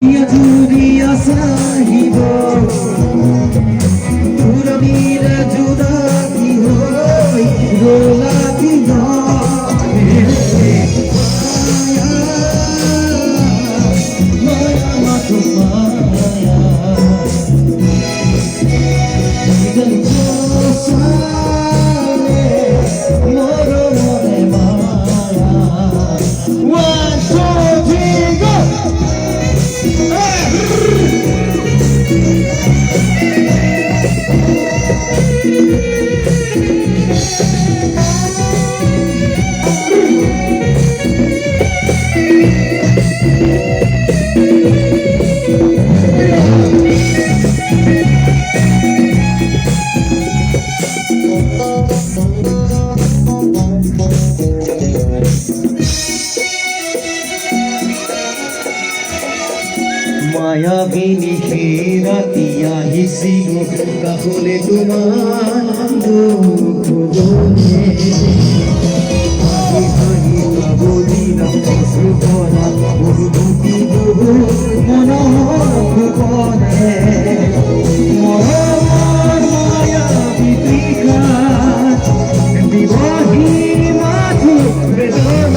Dunia sahibo Puranira judati hoi rolati maya matu maya dan sale moro more maya 1, 2, 3 go মায়াবিনী রাতিয়া হিসিলো কাহলে তোমার দুঃখ বলে হাহি কাবলি না সুখনা অনুভূতি বহু মনোহর গোপনে